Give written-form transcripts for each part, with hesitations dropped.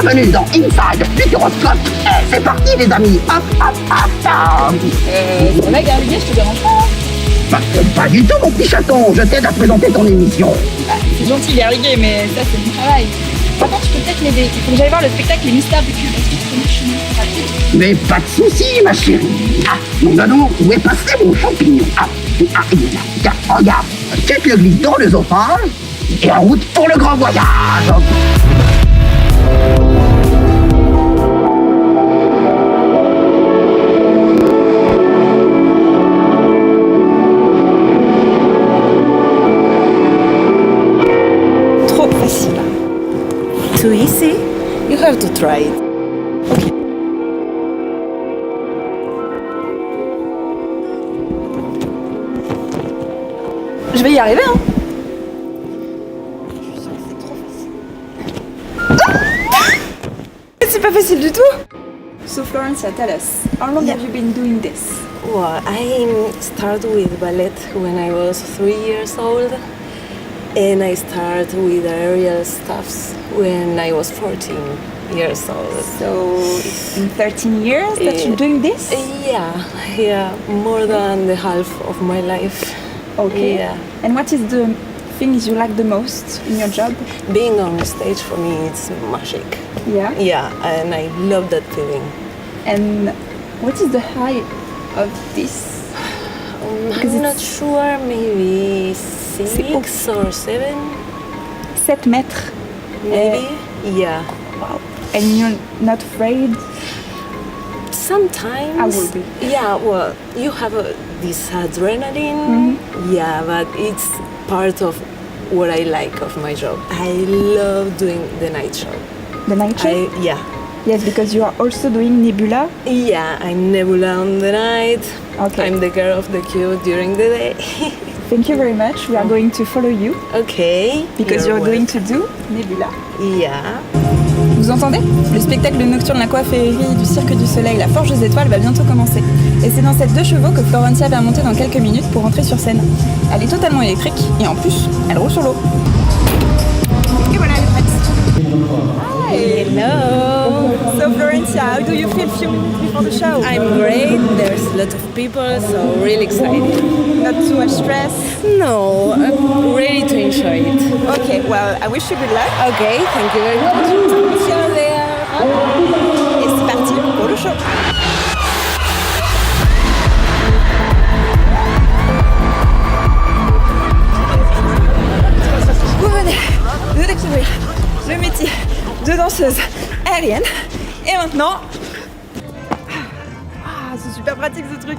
bienvenue dans Inside Futuroscope. Et c'est parti les amis. Hop, hop, hop, hop. Ça va Garlier, je te dérange pas hein? Pas du tout mon petit chaton, je t'aide à présenter ton émission. C'est gentil Garlier, mais ça c'est mon travail. Par contre, tu peux peut-être m'aider. Il faut que j'aille voir le spectacle Les Mystères du Cube. Est-ce que tu connais chez nous rapide? Mais pas de soucis ma chérie. Ah, mon ado, où est passé mon champignon? Il est là. Tiens, regarde, check le glisse dans l'œsophage et en route pour le grand voyage. Trop facile. Too easy? You have to try it. Ok. Je vais y arriver, hein. Je sens que c'est trop facile. C'est pas facile du tout. So Florence, tell us, how long have you been doing this? Well, I started with ballet when I was 3 years old, and I started with aerial stuffs when I was 14 years old. So it's been 13 years that you're doing this? Yeah, more than the half of my life. Okay. Yeah. And what is the things you like the most in your job? Being on stage for me, it's magic. Yeah. Yeah, and I love that feeling. And what is the height of this? Because I'm not it's- sure, maybe 6 or 7, 7 mètres. maybe. Yeah. Wow. And you're not afraid? Sometimes. I will be. Yeah, well, you have this adrenaline. Yeah, but it's part of what I like of my job. I love doing the night show. The night show? Yeah. Yes, because you are also doing Nebula. Yeah, I'm Nebula on the night. Okay. I'm the girl of the queue during the day. Thank you very much. We are going to follow you Okay. because you're going to do Nebula. Yeah. Vous entendez? Le spectacle de nocturne La Coifféerie du Cirque du Soleil, La Forge des Étoiles va bientôt commencer. Et c'est dans cette 2 chevaux que Florencia va monter dans quelques minutes pour entrer sur scène. Elle est totalement électrique et en plus, elle roule sur l'eau. Et voilà, elle est prête. Hi! Hello. So Florencia, how do you feel few minutes before the show? I'm great. There's a lot of people, so really excited. Not too much stress. No, I'm ready to enjoy it. Okay, well, I wish you good luck. Okay, thank you very much. See you there. Et c'est parti pour le show. Vous venez de découvrir le métier de danseuse aérienne. Et maintenant... Ah, c'est super pratique ce truc.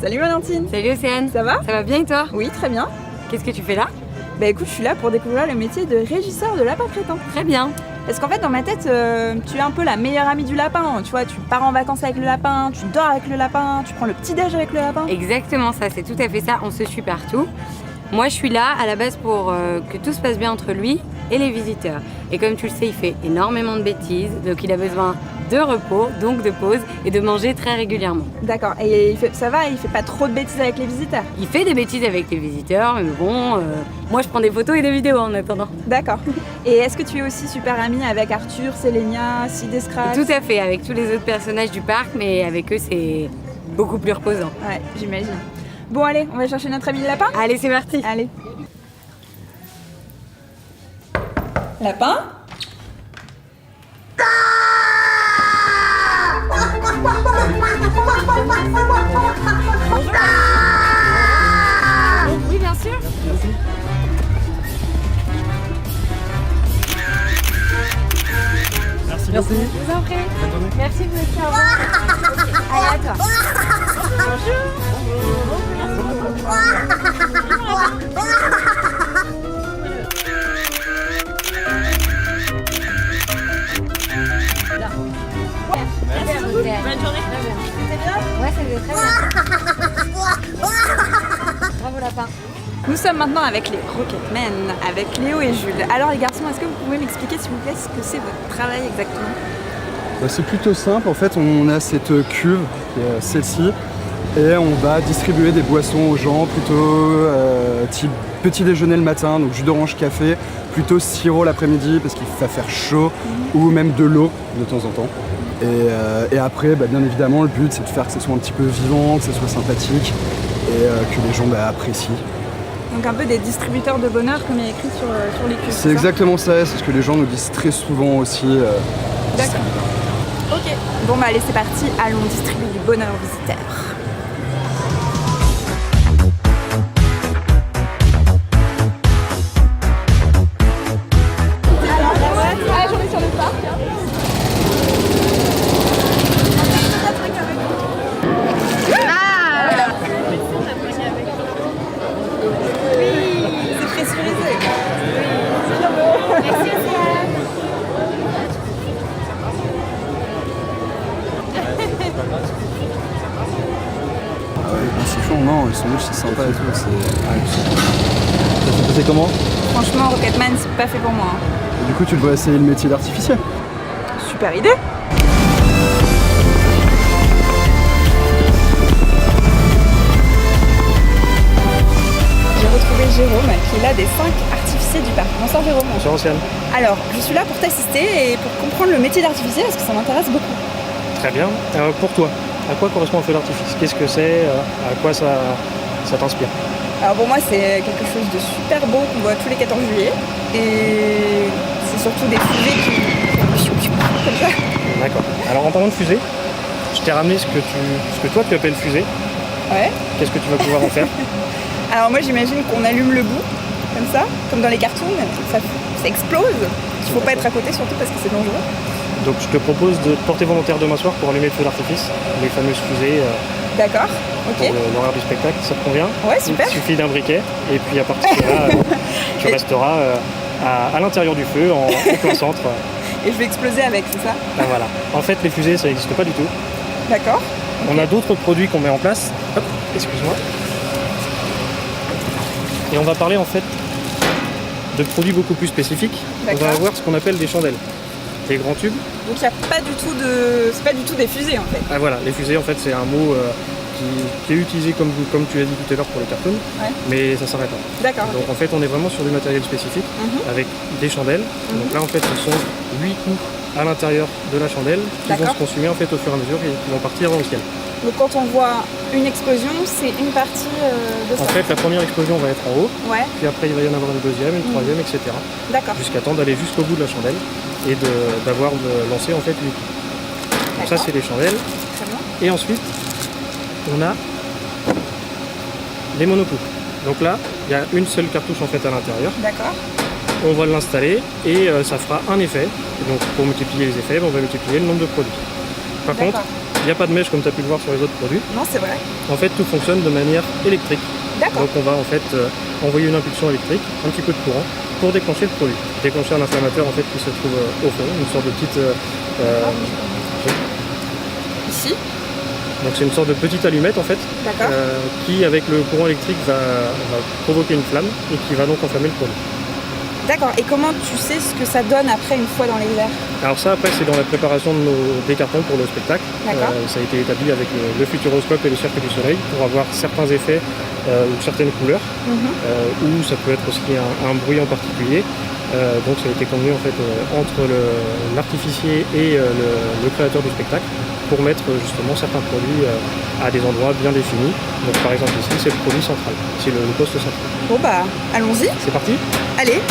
Salut Valentine. Salut Océane, Ça va? Ça va bien et toi? Oui, très bien. Qu'est-ce que tu fais là? Bah écoute, je suis là pour découvrir le métier de régisseur de lapin crétin. Très bien. Parce qu'en fait, dans ma tête, tu es un peu la meilleure amie du lapin. Tu vois, tu pars en vacances avec le lapin, tu dors avec le lapin, tu prends le petit-déj avec le lapin. Exactement ça, c'est tout à fait ça, on se suit partout. Moi je suis là à la base pour que tout se passe bien entre lui et les visiteurs. Et comme tu le sais, il fait énormément de bêtises, donc il a besoin de repos, donc de pause et de manger très régulièrement. D'accord. Et ça va, il fait pas trop de bêtises avec les visiteurs. Il fait des bêtises avec les visiteurs, mais bon, moi je prends des photos et des vidéos en attendant. D'accord. Et est-ce que tu es aussi super amie avec Arthur, Sélénia, Sid et Scratch? Tout à fait, avec tous les autres personnages du parc, mais avec eux c'est beaucoup plus reposant. Ouais, j'imagine. Bon, allez, on va chercher notre ami le lapin? Allez, c'est parti. Allez. Lapin? Oui, bien sûr. Merci. Je vous en prie. Merci, vous aussi. Au revoir. Allez, à toi. Merci beaucoup. Bonne journée. C'était bien? Ouais, ça faisait très bien. Bravo, lapin. Nous sommes maintenant avec les Rocketmen, avec Léo et Jules. Alors les garçons, est-ce que vous pouvez m'expliquer s'il vous plaît ce que c'est votre travail exactement? C'est plutôt simple, en fait on a cette cuve, qui est celle-ci, Et on va distribuer des boissons aux gens, plutôt type petit déjeuner le matin, donc jus d'orange, café, plutôt sirop l'après-midi parce qu'il va faire chaud, ou même de l'eau de temps en temps. Et après, bien évidemment, le but c'est de faire que ce soit un petit peu vivant, que ce soit sympathique et que les gens apprécient. Donc un peu des distributeurs de bonheur comme il y a écrit sur les cuves. C'est exactement ça, c'est ce que les gens nous disent très souvent aussi. D'accord. Ok, bon allez c'est parti, allons distribuer du bonheur aux visiteurs. Ah, j'en ai sur le parc. C'est pressurisé. C'est chaud, non, ils sont riches, c'est sympa et tout. Ça s'est passé comment? Franchement, Rocketman, c'est pas fait pour moi. Et du coup, tu devrais essayer le métier d'artificier. Super idée. J'ai retrouvé Jérôme qui est là des 5 artificiers du parc. Bonsoir Jérôme. Bonsoir Océane. Alors, je suis là pour t'assister et pour comprendre le métier d'artificier parce que ça m'intéresse beaucoup. Très bien. Pour toi, à quoi correspond un feu d'artifice? Qu'est-ce que c'est? À quoi ça t'inspire? Alors pour moi, c'est quelque chose de super beau qu'on voit tous les 14 juillet. Et c'est surtout des fusées qui... comme ça. D'accord. Alors en parlant de fusée, je t'ai ramené ce que toi tu appelles fusée. Ouais. Qu'est-ce que tu vas pouvoir en faire? Alors moi, j'imagine qu'on allume le bout, comme ça, comme dans les cartoons. Ça explose. Il faut pas être à côté, surtout parce que c'est dangereux. Donc je te propose de te porter volontaire demain soir pour allumer le feu d'artifice, les fameuses fusées. D'accord, ok. Pour l'horaire du spectacle, ça te convient? Ouais, super. Il suffit d'un briquet et puis à partir de là, tu resteras à l'intérieur du feu, au plein centre. Et je vais exploser avec, c'est ça? Ben voilà. En fait, les fusées, ça n'existe pas du tout. D'accord. On a d'autres produits qu'on met en place. Hop, excuse-moi. Et on va parler en fait de produits beaucoup plus spécifiques. On va avoir ce qu'on appelle des chandelles. Des grands tubes. Donc il n'y a pas du tout de... C'est pas du tout des fusées en fait. Ah voilà, les fusées en fait c'est un mot qui est utilisé comme tu l'as dit tout à l'heure pour les cartoons, ouais. Mais ça s'arrête là. D'accord. Donc en fait on est vraiment sur du matériel spécifique avec des chandelles. Donc là en fait ce sont 8 coups à l'intérieur de la chandelle qui vont se consumer en fait au fur et à mesure et qui vont partir dans le ciel. Donc quand on voit une explosion, c'est une partie de ça. En fait la première explosion va être en haut, ouais. Puis après il va y en avoir une deuxième, une troisième, etc. D'accord. Jusqu'à temps d'aller jusqu'au bout de la chandelle et d'avoir lancé en fait 8 coups. Donc ça c'est les chandelles. Très bien. Et ensuite on a les monocoups. Donc là il y a une seule cartouche en fait à l'intérieur. D'accord. On va l'installer et ça fera un effet. Et donc pour multiplier les effets, on va multiplier le nombre de produits. Par contre, il n'y a pas de mèche comme tu as pu le voir sur les autres produits. Non, c'est vrai. En fait, tout fonctionne de manière électrique. D'accord. Donc on va en fait envoyer une impulsion électrique, un petit peu de courant, pour déclencher le produit. Déclencher un inflammateur en fait qui se trouve au fond, une sorte de petite... Ici. Donc c'est une sorte de petite allumette en fait, qui avec le courant électrique va provoquer une flamme et qui va donc enflammer le produit. D'accord, et comment tu sais ce que ça donne après une fois dans les airs? Alors ça après c'est dans la préparation des cartons pour le spectacle. Ça a été établi avec le futuroscope et le cercle du soleil pour avoir certains effets ou certaines couleurs, ou ça peut être aussi un bruit en particulier. Donc ça a été convenu en fait entre l'artificier et le créateur du spectacle pour mettre justement certains produits à des endroits bien définis. Donc par exemple ici c'est le produit central, c'est le poste central. Bon bah allons-y. C'est parti. Allez.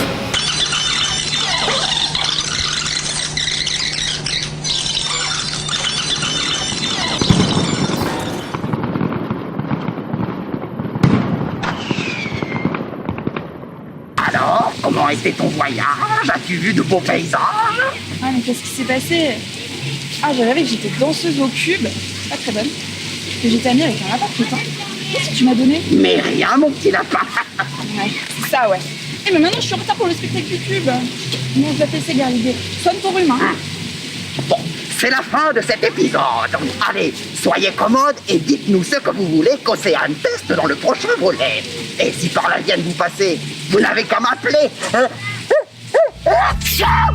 Alors, comment était ton voyage? As-tu vu de beaux paysages? Ah mais qu'est-ce qui s'est passé? Ah j'ai rêvé que j'étais danseuse au cube, pas très bonne, que j'étais amie avec un lapin putain. Qu'est-ce que tu m'as donné? Mais rien mon petit lapin. Ouais, c'est ça ouais. Eh mais maintenant je suis en retard pour le spectacle du cube. Non je dois te laisser garder. Sonne ton rhume hein. Bon, c'est la fin de cet épisode. Allez, soyez commodes et dites-nous ce que vous voulez qu'Océane teste dans le prochain volet. Et si par là vient de vous passer, vous n'avez qu'à m'appeler. Ciao!